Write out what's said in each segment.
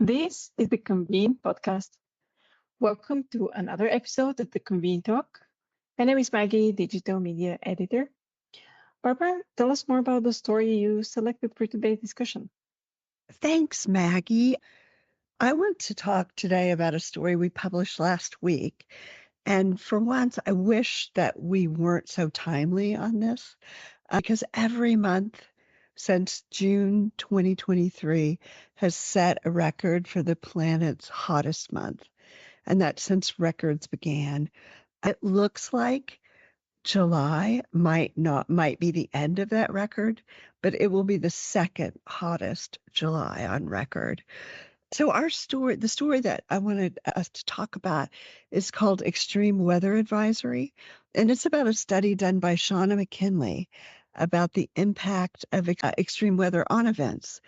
This is the Convene podcast. Welcome to another episode of the Convene Talk. My name is Maggie, digital media editor. Barbara, tell us more about the story you selected for today's discussion. Thanks, Maggie. I want to talk today about a story we published last week. And for once, I wish that we weren't so timely on this because every month since June 2023 has set a record for the planet's hottest month. And that since records began. It looks like July might be the end of that record, but it will be the second hottest July on record. So the story that I wanted us to talk about is called Extreme Weather Advisory, and it's about a study done by Shauna McKinley about the impact of extreme weather on events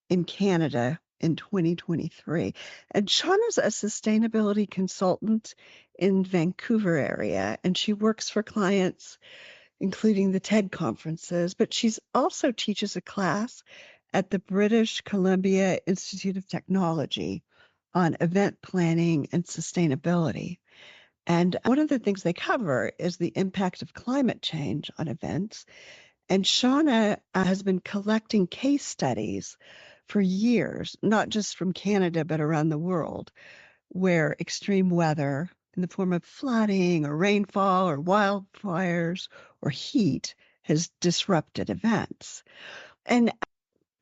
in Canada in 2023. And Shauna's a sustainability consultant in Vancouver area, and she works for clients, including the TED conferences, but she's also teaches a class at the British Columbia Institute of Technology on event planning and sustainability. And one of the things they cover is the impact of climate change on events. And Shauna has been collecting case studies for years, not just from Canada, but around the world, where extreme weather in the form of flooding or rainfall or wildfires or heat has disrupted events. And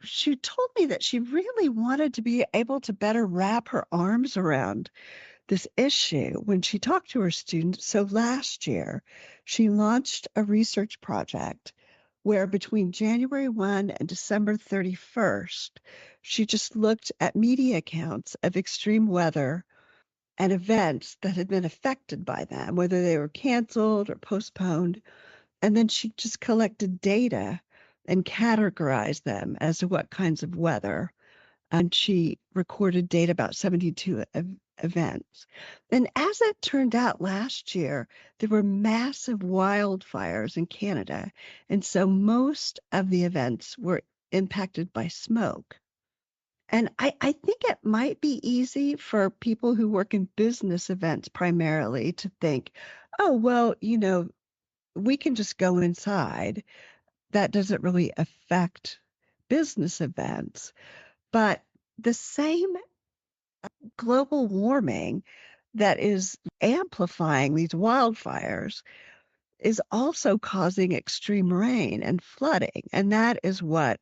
she told me that she really wanted to be able to better wrap her arms around this issue when she talked to her students. So last year, she launched a research project where between January 1 and December 31st, she just looked at media accounts of extreme weather and events that had been affected by them, whether they were canceled or postponed. And then she just collected data and categorized them as to what kinds of weather. And she recorded data about 72 events. And as it turned out last year, there were massive wildfires in Canada. And so most of the events were impacted by smoke. And I think it might be easy for people who work in business events primarily to think, oh, well, we can just go inside. That doesn't really affect business events. But the same global warming that is amplifying these wildfires is also causing extreme rain and flooding. And that is what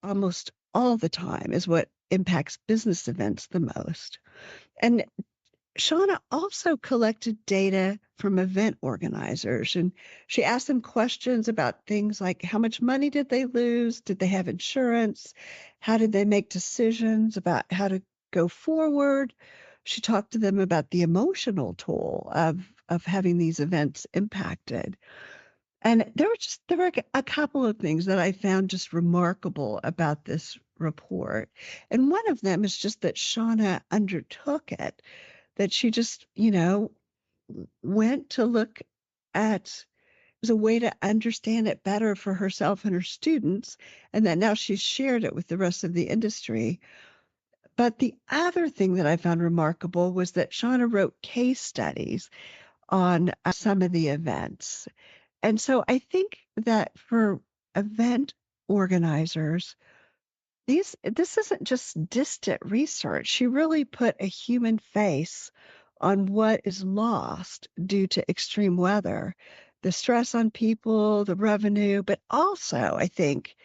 almost all the time is what impacts business events the most. And Shauna also collected data from event organizers, and she asked them questions about things like how much money did they lose? Did they have insurance? How did they make decisions about how to go forward? She talked to them about the emotional toll of having these events impacted. And there were a couple of things that I found just remarkable about this report. And one of them is just that Shauna undertook it, that she just, went to look at as a way to understand it better for herself and her students, and that now she's shared it with the rest of the industry. But the other thing that I found remarkable was that Shauna wrote case studies on some of the events. And so I think that for event organizers, this isn't just distant research. She really put a human face on what is lost due to extreme weather, the stress on people, the revenue, but also I think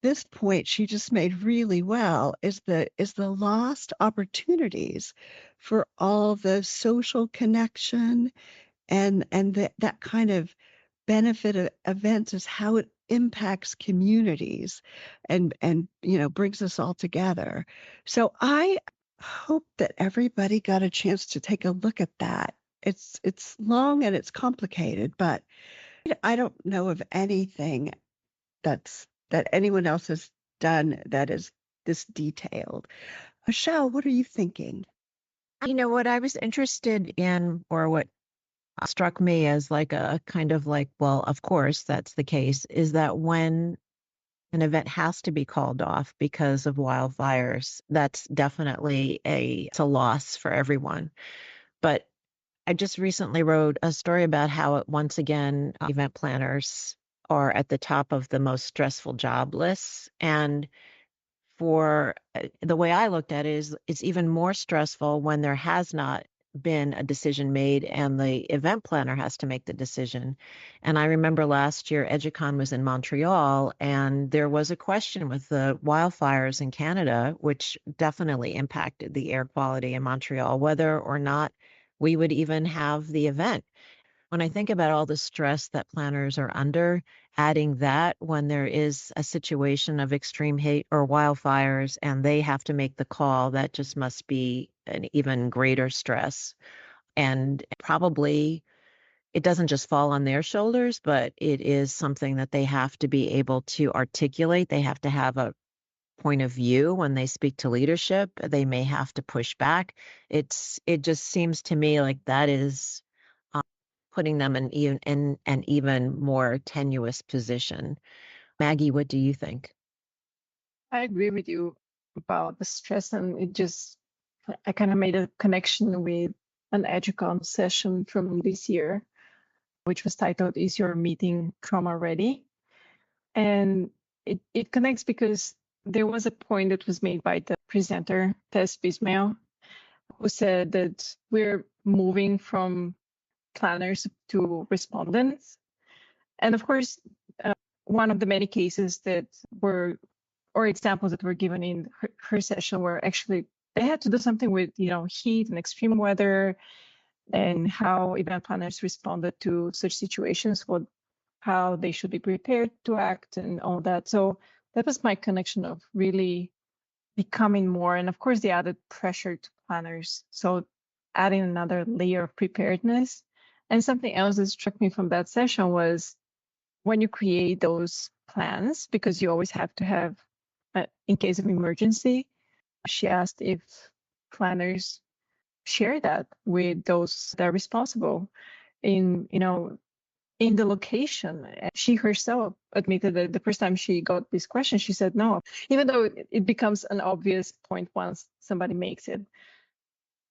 this point she just made really well is the lost opportunities for all the social connection and that kind of benefit of events is how it impacts communities and brings us all together. So I hope that everybody got a chance to take a look at that. It's long and it's complicated, but I don't know of anything that anyone else has done that is this detailed. Michelle, what are you thinking? What I was interested in, or what struck me as like a kind of like, well, of course, that's the case, is that when an event has to be called off because of wildfires, that's definitely it's a loss for everyone. But I just recently wrote a story about how, once again, event planners are at the top of the most stressful job lists. And for the way I looked at it is it's even more stressful when there has not been a decision made and the event planner has to make the decision. And I remember last year EduCon was in Montreal and there was a question with the wildfires in Canada, which definitely impacted the air quality in Montreal, whether or not we would even have the event. When I think about all the stress that planners are under, adding that when there is a situation of extreme heat or wildfires and they have to make the call, that just must be an even greater stress. And probably it doesn't just fall on their shoulders, but it is something that they have to be able to articulate. They have to have a point of view when they speak to leadership. They may have to push back. It just seems to me like that is putting them in an even more tenuous position. Maggie, what do you think? I agree with you about the stress, and I kind of made a connection with an EduCon session from this year, which was titled, Is Your Meeting Trauma Ready? And it connects because there was a point that was made by the presenter, Tess Bismail, who said that we're moving from planners to respondents. And of course, one of the many cases that were, or examples that were given in her session were actually, they had to do something with, heat and extreme weather and how event planners responded to such situations, how they should be prepared to act and all that. So that was my connection of really becoming more, and of course the added pressure to planners. So adding another layer of preparedness. And something else that struck me from that session was when you create those plans, because you always have to have, in case of emergency, she asked if planners share that with those that are responsible in the location. And she herself admitted that the first time she got this question, she said no, even though it becomes an obvious point once somebody makes it.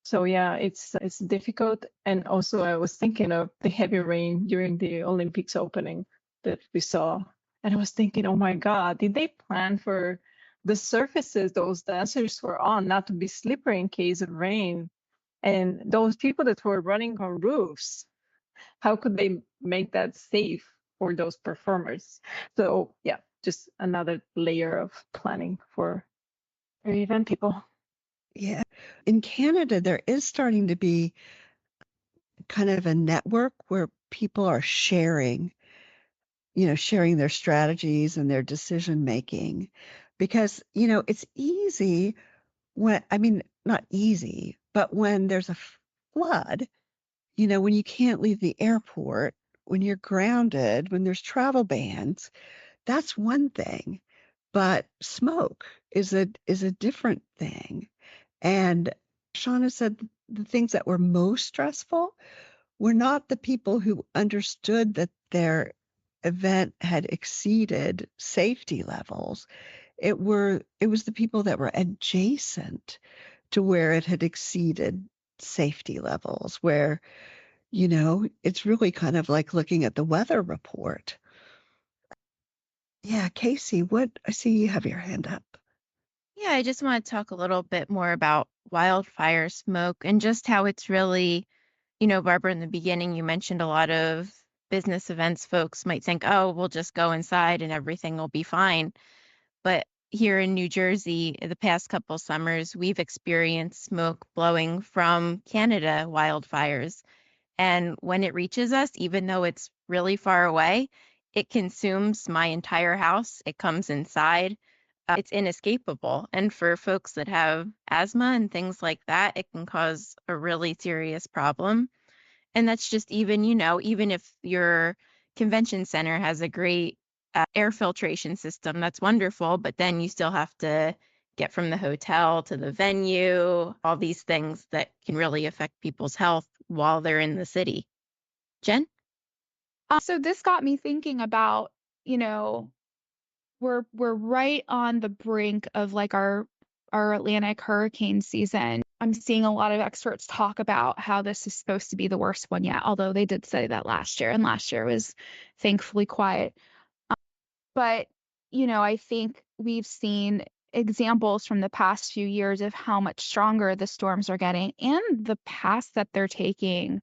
So yeah, it's difficult. And also I was thinking of the heavy rain during the Olympics opening that we saw. And I was thinking, oh my God, did they plan for the surfaces those dancers were on not to be slippery in case of rain? And those people that were running on roofs, how could they make that safe for those performers? So yeah, just another layer of planning for event people. Yeah. In Canada, there is starting to be kind of a network where people are sharing their strategies and their decision making because, it's easy not easy, but when there's a flood, when you can't leave the airport, when you're grounded, when there's travel bans, that's one thing. But smoke is a different thing. And Shauna said the things that were most stressful were not the people who understood that their event had exceeded safety levels. It was the people that were adjacent to where it had exceeded safety levels, where, it's really kind of like looking at the weather report. Yeah, Casey, I see you have your hand up. Yeah, I just want to talk a little bit more about wildfire smoke and just how it's really, Barbara, in the beginning, you mentioned a lot of business events folks might think, oh, we'll just go inside and everything will be fine. But here in New Jersey, the past couple summers, we've experienced smoke blowing from Canada wildfires. And when it reaches us, even though it's really far away, it consumes my entire house. It comes inside. It's inescapable. And for folks that have asthma and things like that, it can cause a really serious problem. And that's just even, even if your convention center has a great air filtration system, that's wonderful. But then you still have to get from the hotel to the venue, all these things that can really affect people's health while they're in the city. Jen? So this got me thinking about, we're right on the brink of like our Atlantic hurricane season. I'm seeing a lot of experts talk about how this is supposed to be the worst one yet, although they did say that last year, and last year was thankfully quiet. But, I think we've seen examples from the past few years of how much stronger the storms are getting and the paths that they're taking.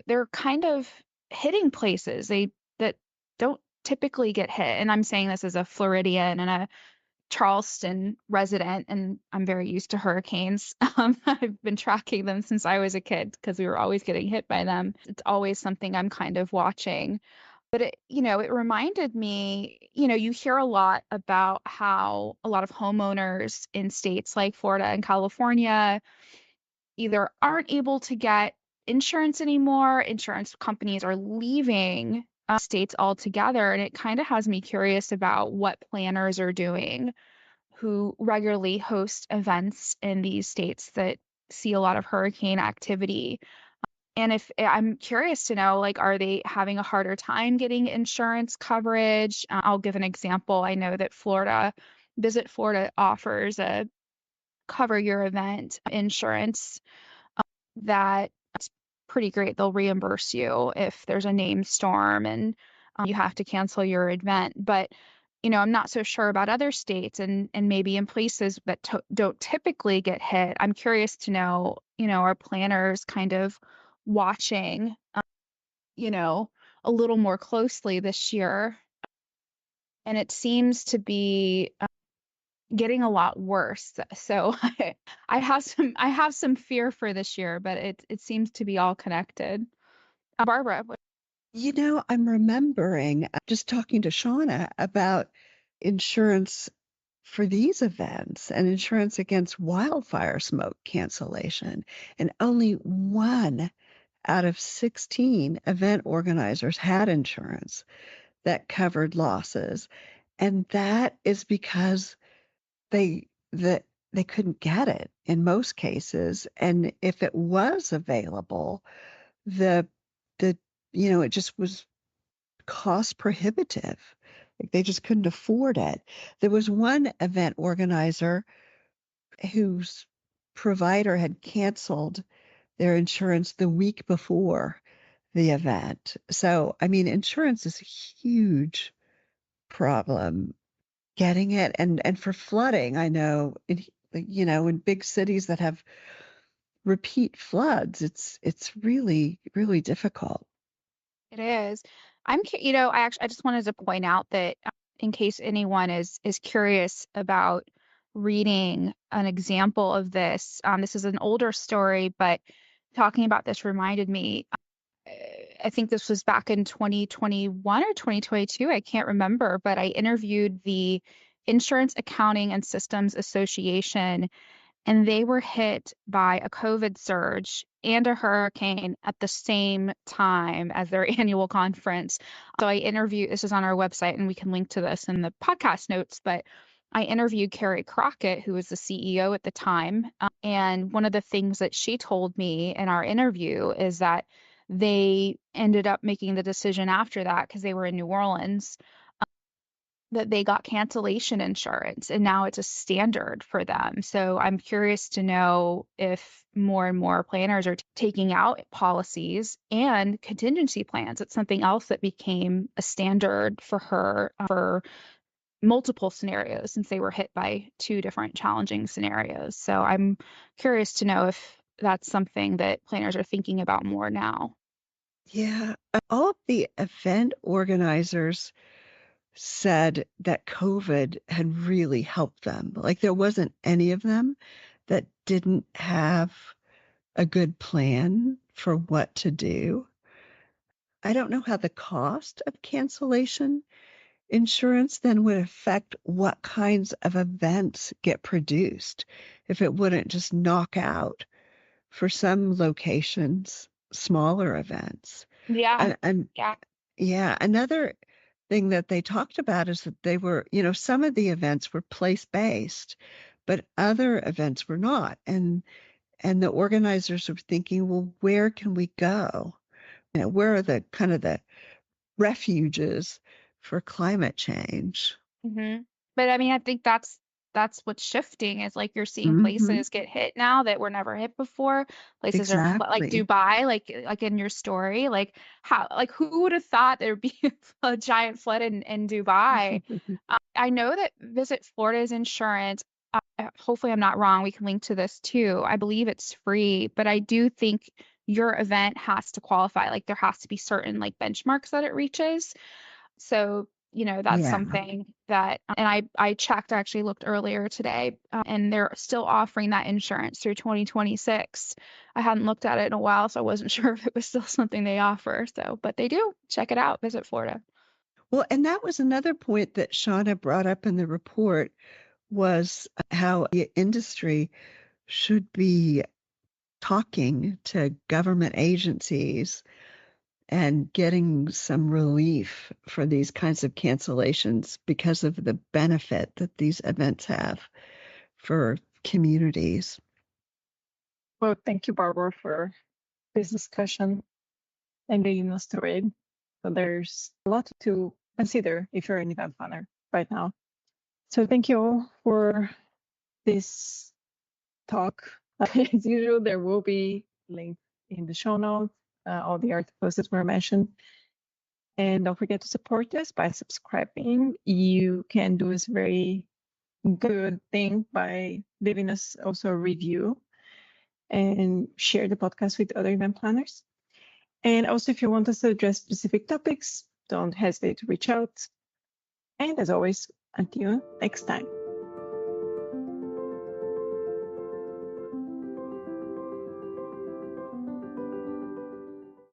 They're kind of hitting places that don't typically get hit. And I'm saying this as a Floridian and a Charleston resident, and I'm very used to hurricanes. I've been tracking them since I was a kid because we were always getting hit by them. It's always something I'm kind of watching. But it reminded me, you hear a lot about how a lot of homeowners in states like Florida and California either aren't able to get insurance anymore, insurance companies are leaving states altogether. And it kind of has me curious about what planners are doing who regularly host events in these states that see a lot of hurricane activity. And if I'm curious to know, like, are they having a harder time getting insurance coverage? I'll give an example. I know that Visit Florida offers a cover your event insurance that's pretty great. They'll reimburse you if there's a named storm and you have to cancel your event. But I'm not so sure about other states and maybe in places that don't typically get hit. I'm curious to know, are planners kind of watching, a little more closely this year? And it seems to be getting a lot worse. So I have some fear for this year, but it seems to be all connected. Barbara. I'm remembering just talking to Shauna about insurance for these events and insurance against wildfire smoke cancellation. And only one out of 16 event organizers had insurance that covered losses. And that is because they that they couldn't get it in most cases. And if it was available, the the it just was cost prohibitive. Like they just couldn't afford it. There was one event organizer whose provider had canceled their insurance the week before the event. So, I mean, insurance is a huge problem getting it. And for flooding, I know, in big cities that have repeat floods, it's really, really difficult. It is. I just wanted to point out that in case anyone is curious about reading an example of this, this is an older story, but talking about this reminded me. I think this was back in 2021 or 2022. I can't remember, but I interviewed the Insurance Accounting and Systems Association, and they were hit by a COVID surge and a hurricane at the same time as their annual conference. So this is on our website, and we can link to this in the podcast notes, but I interviewed Carrie Crockett, who was the CEO at the time. And one of the things that she told me in our interview is that they ended up making the decision after that, because they were in New Orleans, that they got cancellation insurance, and now it's a standard for them. So I'm curious to know if more and more planners are taking out policies and contingency plans. It's something else that became a standard for her for multiple scenarios, since they were hit by two different challenging scenarios. So I'm curious to know if that's something that planners are thinking about more now. Yeah, all of the event organizers said that COVID had really helped them. Like there wasn't any of them that didn't have a good plan for what to do. I don't know how the cost of cancellation insurance then would affect what kinds of events get produced if it wouldn't just knock out for some locations smaller events. Yeah. And Yeah. yeah, another thing that they talked about is that they were, some of the events were place-based, but other events were not. And the organizers were thinking, well, where can we go? Where are the kind of the refuges for climate change? But I mean, I think that's what's shifting is like you're seeing Mm-hmm. places get hit now that were never hit before. Places are like Exactly. Dubai, like in your story, like how like who would have thought there'd be a giant flood in Dubai? I know that Visit Florida's insurance, hopefully I'm not wrong, we can link to this too. I believe it's free, but I do think your event has to qualify. Like there has to be certain like benchmarks that it reaches. So, that's Yeah. something that, and I checked, I actually looked earlier today, and they're still offering that insurance through 2026. I hadn't looked at it in a while, so I wasn't sure if it was still something they offer. So, but they do. Check it out. Visit Florida. Well, and that was another point that Shauna brought up in the report was how the industry should be talking to government agencies and getting some relief for these kinds of cancellations because of the benefit that these events have for communities. Well, thank you, Barbara, for this discussion and leading us through it. So there's a lot to consider if you're an event planner right now. So thank you all for this talk. As usual, there will be links in the show notes, all the articles that were mentioned. And don't forget to support us by subscribing. You can do this very good thing by leaving us also a review and share the podcast with other event planners. And also, if you want us to address specific topics, don't hesitate to reach out. And as always, until next time.